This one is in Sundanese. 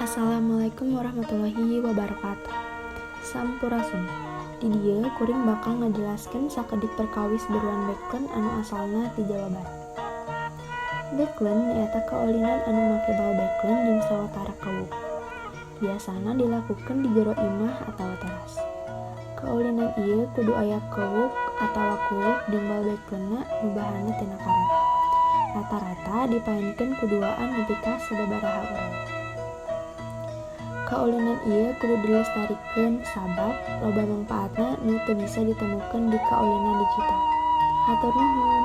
Assalamualaikum warahmatullahi wabarakatuh. Sampurasun. Di dieu kuring bakal ngajelaskeun sakedik perkawis beruan backlund anu asalna ti Jawa Barat. Backlund nyaeta kaulinan anu make bal backlund jeung sawatara kewuk. Biasana dilakukeun di jero imah atawa teras. Kaulinan ieu kudu aya kewuk atawa kuwuk jeung bal backlundna nu bahanna tina karet. Rata-rata dipaenkeun kuduaan nepi ka sababaraha urang. Kaulinan ieu kudu dilestarikeun sabab loba mangpaatna nu teu bisa ditemukeun di kaulinan digital. Hatur nuhun.